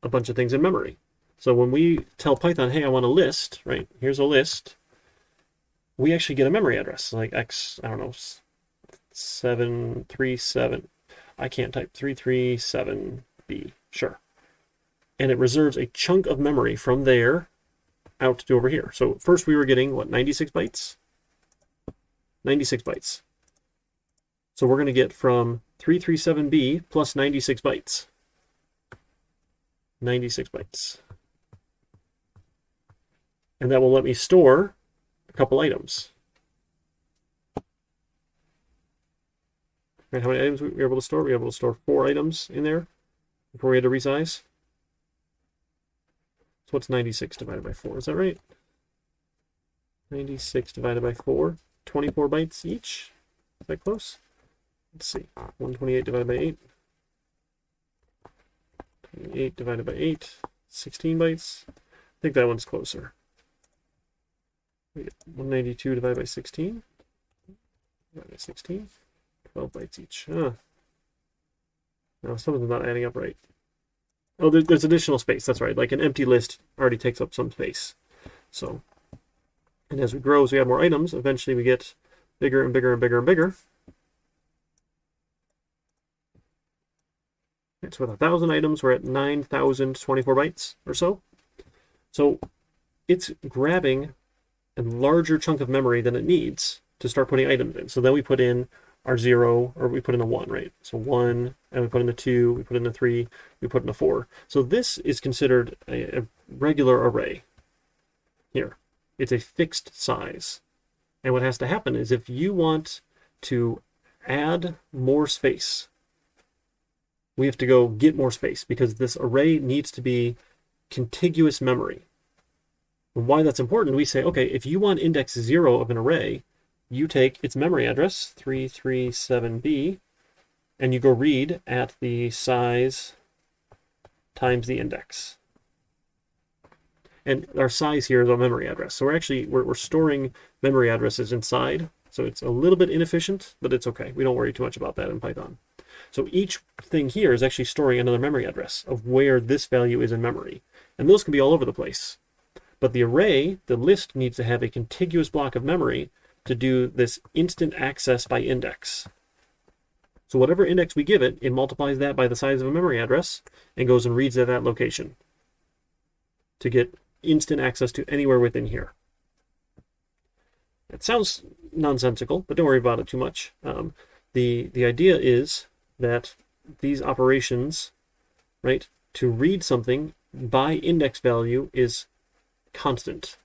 a bunch of things in memory. So when we tell Python, hey, I want a list, right? Here's a list. We actually get a memory address, like X, I don't know, 737. I can't type 337B, sure. And it reserves a chunk of memory from there out to over here. So first we were getting, what, 96 bytes? 96 bytes. So we're going to get from 337B plus 96 bytes. 96 bytes. And that will let me store a couple items. Right, how many items we were able to store? We were able to store 4 items in there before we had to resize. So what's 96 divided by 4? Is that right? 96 divided by 4, 24 bytes each. Is that close? Let's see. 128 divided by 8. 28 divided by 8, 16 bytes. I think that one's closer. We get 192 divided by 16. Divided by 16. 12 bytes each. No, some of them not adding up right. Oh, there's additional space. That's right. Like an empty list already takes up some space. So, and as we grow, as we add more items, eventually we get bigger and bigger and bigger and bigger. Right, so with 1,000 items, we're at 9,024 bytes or so. So it's grabbing a larger chunk of memory than it needs to start putting items in. So then we put in our 0, or we put in a 1, right? So 1, and we put in a 2, we put in a 3, we put in a 4. So this is considered a regular array here. It's a fixed size. And what has to happen is if you want to add more space, we have to go get more space because this array needs to be contiguous memory. And why that's important, we say, okay, if you want index 0 of an array, you take its memory address, 337b, and you go read at the size times the index. And our size here is our memory address. So we're storing memory addresses inside. So it's a little bit inefficient, but it's okay. We don't worry too much about that in Python. So each thing here is actually storing another memory address of where this value is in memory. And those can be all over the place. But the array, the list, needs to have a contiguous block of memory to do this instant access by index. So whatever index we give it, it multiplies that by the size of a memory address and goes and reads at that location to get instant access to anywhere within here. It sounds nonsensical, but don't worry about it too much. The idea is that these operations, right, to read something by index value is constant.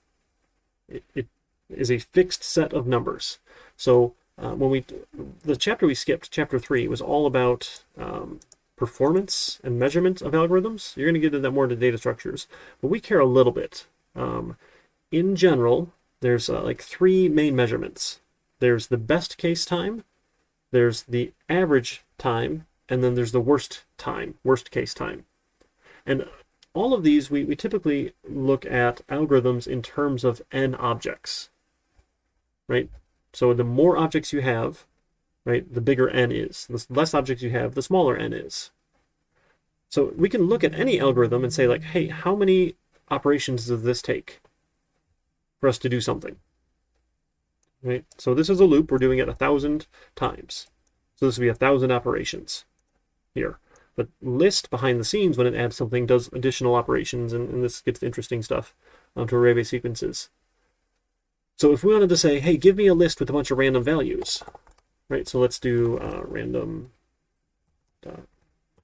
It is a fixed set of numbers. So the chapter we skipped, chapter 3, was all about performance and measurement of algorithms. You're going to get into that more into data structures, but we care a little bit. In general, there's like 3 main measurements. There's the best case time, there's the average time, and then there's the worst case time. And all of these, we typically look at algorithms in terms of n objects, right? So the more objects you have, right, the bigger n is. The less objects you have, the smaller n is. So we can look at any algorithm and say, like, hey, how many operations does this take for us to do something? Right? So this is a loop. We're doing it 1,000 times. So this would be 1,000 operations here. But list behind the scenes, when it adds something, does additional operations, and this gets interesting stuff to array-based sequences. So if we wanted to say, hey, give me a list with a bunch of random values, right? So let's do random.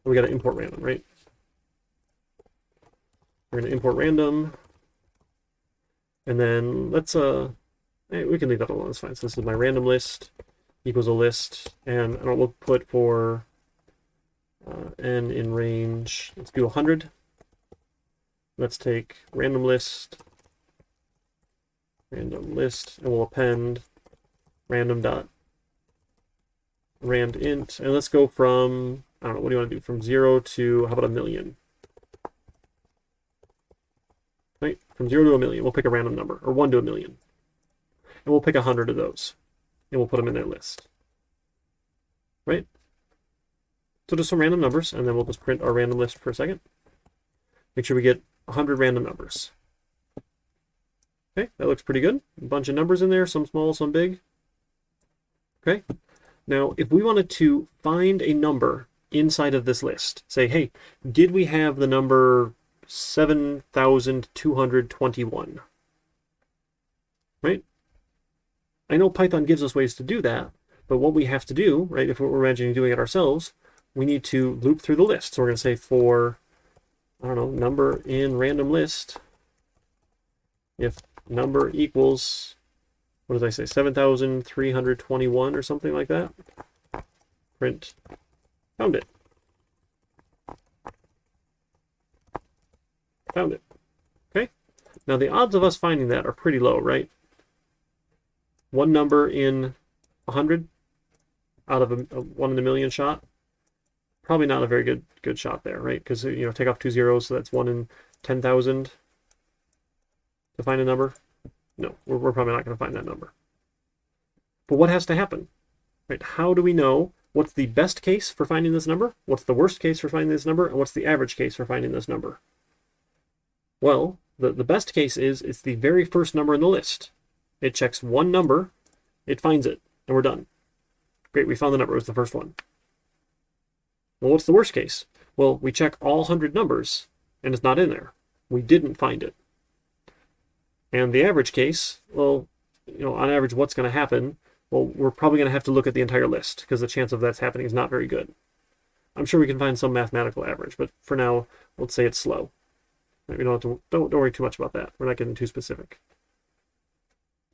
We got to import random, right? We're going to import random, and then let's we can leave that alone. It's fine. So this is my random list equals a list, and I don't we'll put for n in range. Let's do 100. Let's take random list, and we'll append random dot rand int, and let's go from, I don't know, what do you want to do, from 0 to, how about 1,000,000? Right, from 0 to 1,000,000, we'll pick a random number, or 1 to 1,000,000, and we'll pick 100 of those, and we'll put them in that list, right? So just some random numbers, and then we'll just print our random list for a second. Make sure we get 100 random numbers. Okay, that looks pretty good. A bunch of numbers in there, some small, some big. Okay, now if we wanted to find a number inside of this list, say, hey, did we have the number 7,221? Right? I know Python gives us ways to do that, but what we have to do, right, if we're imagining doing it ourselves, we need to loop through the list. So we're going to say for, I don't know, number in random list, if number equals, what did I say, 7,321 or something like that, print, found it. Found it. Okay? Now the odds of us finding that are pretty low, right? One number in 100 out of a 1 in a million shot. Probably not a very good shot there, right? Because, you know, take off 2 zeros, so that's 1 in 10,000 to find a number. No, we're probably not going to find that number. But what has to happen? Right? How do we know what's the best case for finding this number? What's the worst case for finding this number? And what's the average case for finding this number? Well, the best case is it's the very first number in the list. It checks one number, it finds it, and we're done. Great, we found the number. It was the first one. Well, what's the worst case? Well, we check all 100 numbers, and it's not in there. We didn't find it. And the average case, well, you know, on average, what's going to happen? Well, we're probably going to have to look at the entire list, because the chance of that's happening is not very good. I'm sure we can find some mathematical average, but for now, let's say it's slow. Right, we don't worry too much about that. We're not getting too specific.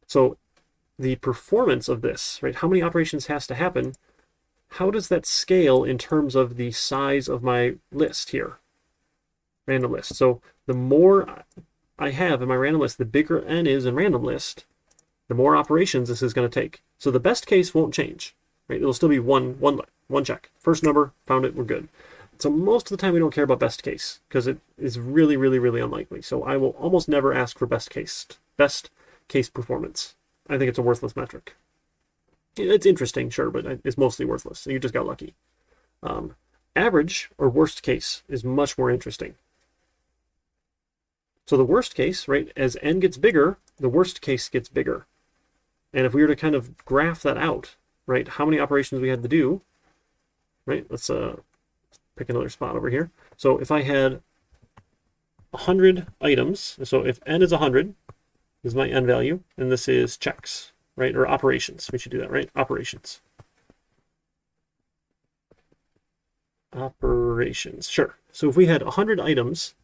So the performance of this, right? How many operations has to happen? How does that scale in terms of the size of my list here? Random list. So the more I have in my random list, the bigger n is in random list, the more operations this is going to take. So the best case won't change, right? It'll still be one check. First number, found it, we're good. So most of the time we don't care about best case because it is really, really, really unlikely. So I will almost never ask for best case performance. I think it's a worthless metric. It's interesting, sure, but it's mostly worthless. So you just got lucky. Average or worst case is much more interesting. So the worst case, right, as n gets bigger, the worst case gets bigger. And if we were to kind of graph that out, right, how many operations we had to do, right, let's pick another spot over here. So if I had 100 items, so if n is 100, is my n value, and this is checks, right, or operations. We should do that, right? Operations. Operations, sure. So if we had 100 items,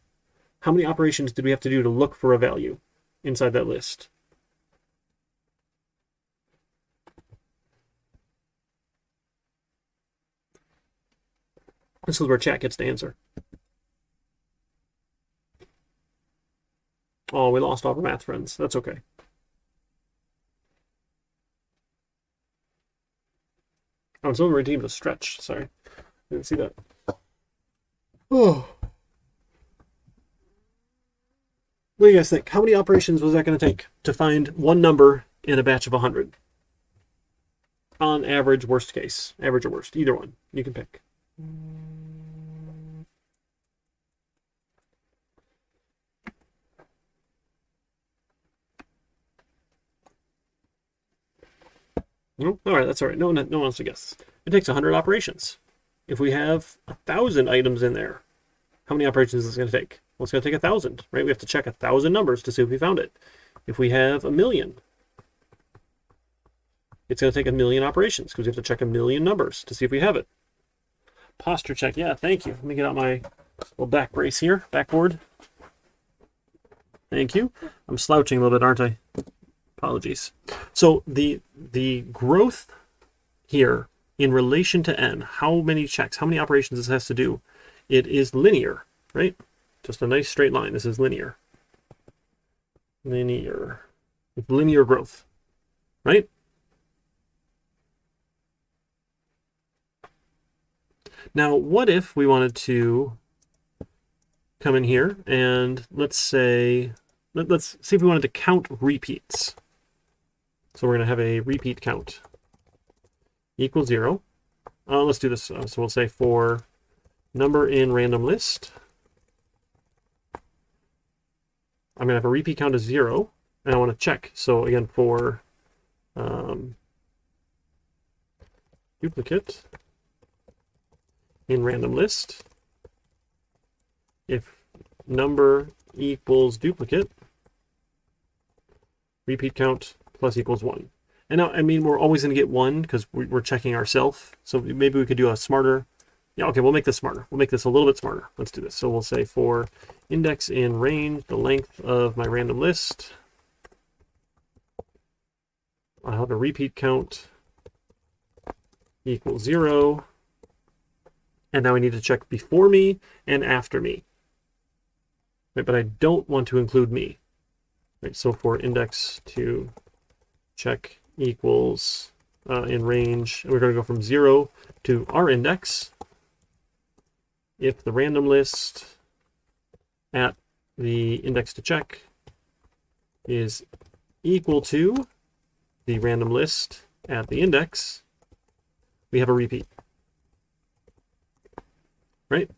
how many operations did we have to do to look for a value inside that list? This is where chat gets to answer. Oh, we lost all our math friends. That's okay. Oh, someone redeemed a stretch. Sorry. Didn't see that. Oh. What do you guys think? How many operations was that going to take to find one number in a batch of 100? On average, worst case. Average or worst. Either one. You can pick. No? All right, that's all right. No one wants to guess. It takes 100 operations. If we have 1,000 items in there, how many operations is it going to take? Well, it's going to take 1,000, right? We have to check 1,000 numbers to see if we found it. If we have 1,000,000, it's going to take 1,000,000 operations because we have to check 1,000,000 numbers to see if we have it. Posture check. Yeah, thank you. Let me get out my little back brace here, backboard. Thank you. I'm slouching a little bit, aren't I? Apologies. So the growth here in relation to n, how many checks, how many operations this has to do, it is linear, right? Just a nice straight line. This is linear. Linear. It's linear growth, right? Now, what if we wanted to come in here and let's see if we wanted to count repeats. So we're going to have a repeat count equals 0. Let's do this. So we'll say for number in random list, I'm going to have a repeat count of 0, and I want to check. So again, for duplicate in random list, if number equals duplicate, repeat count plus equals 1. And now, I mean, we're always going to get 1 because we're checking ourselves. So maybe we could do a smarter. Yeah, okay, we'll make this smarter. We'll make this a little bit smarter. Let's do this. So we'll say for index in range, the length of my random list, I'll have a repeat count equals 0. And now I need to check before me and after me. Right, but I don't want to include me. Right, so for index to check equals in range, and we're going to go from 0 to our index. If the random list at the index to check is equal to the random list at the index, we have a repeat. Right?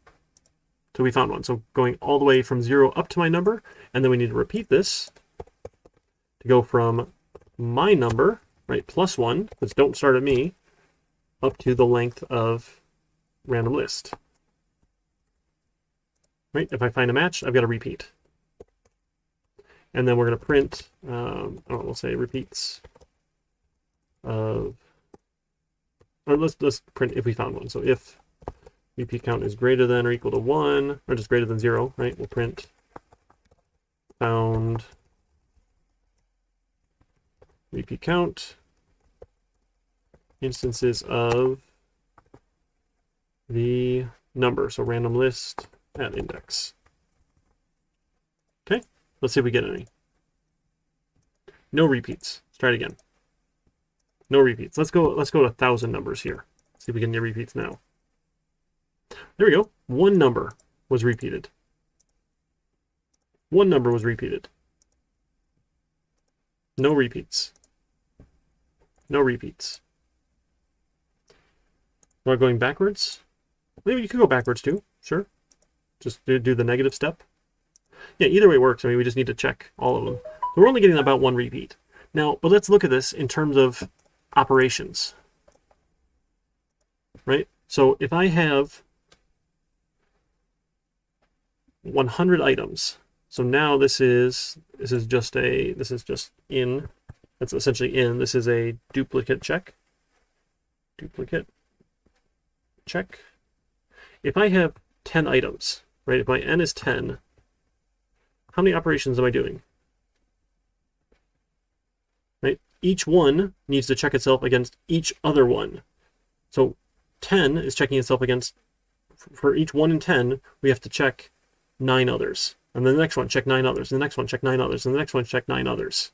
So we found one. So going all the way from 0 up to my number, and then we need to repeat this to go from my number, right, plus 1, because don't start at me, up to the length of random list. Right? If I find a match, I've got to repeat. And then we're going to print, we'll say repeats of, or let's print if we found one. So if repeat count is greater than or equal to 1, or just greater than 0, right, we'll print found repeat count instances of the number, so random list at index. Okay, Let's see if we get any. No repeats. Let's try it again. No repeats. Let's go to 1,000 numbers here. See if we get any repeats now. There we go. One number was repeated. One number was repeated. No repeats. No repeats. Am I going backwards? Maybe you could go backwards too. Sure. Just do the negative step. Yeah, either way works. I mean, we just need to check all of them. So we're only getting about one repeat. Now, but let's look at this in terms of operations. Right? So if I have 100 items, so now this is just in. That's essentially in. This is a duplicate check. Duplicate check. If I have 10 items, right? If my n is 10, how many operations am I doing? Right? Each one needs to check itself against each other one. So 10 is checking itself against, for each 1 in 10, we have to check 9 others. And then the next one, check 9 others. And the next one, check 9 others. And the next one, check 9 others.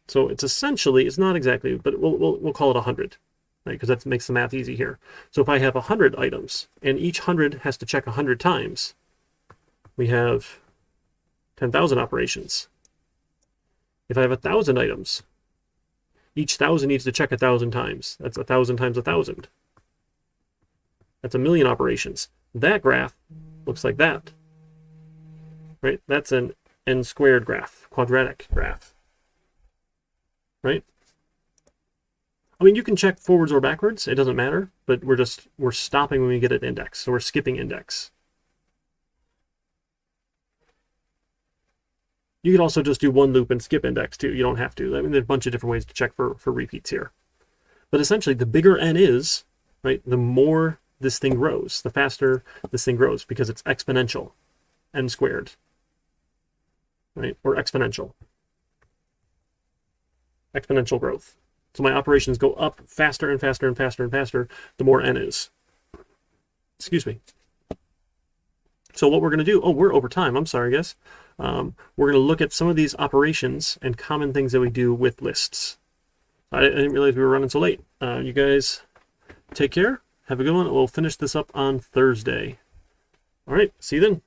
So it's essentially, it's not exactly, but we'll call it 100, right? Because that makes the math easy here. So if I have 100 items, and each 100 has to check 100 times, we have 10,000 operations. If I have 1,000 items, each 1,000 needs to check 1,000 times. That's 1,000 times 1,000. That's 1,000,000 operations. That graph looks like that, right? That's an n squared graph, quadratic graph, right? I mean, you can check forwards or backwards. It doesn't matter, but we're stopping when we get an index. So we're skipping index. You could also just do one loop and skip index too. You don't have to. I mean, there's a bunch of different ways to check for repeats here. But essentially, the bigger n is, right, the more this thing grows, the faster this thing grows because it's exponential, n squared, right, or exponential. Exponential growth. So my operations go up faster and faster and faster and faster the more n is. Excuse me. So what we're going to do, oh, we're over time. I'm sorry, guys. We're going to look at some of these operations and common things that we do with lists. I didn't realize we were running so late. You guys take care. Have a good one. We'll finish this up on Thursday. All right. See you then.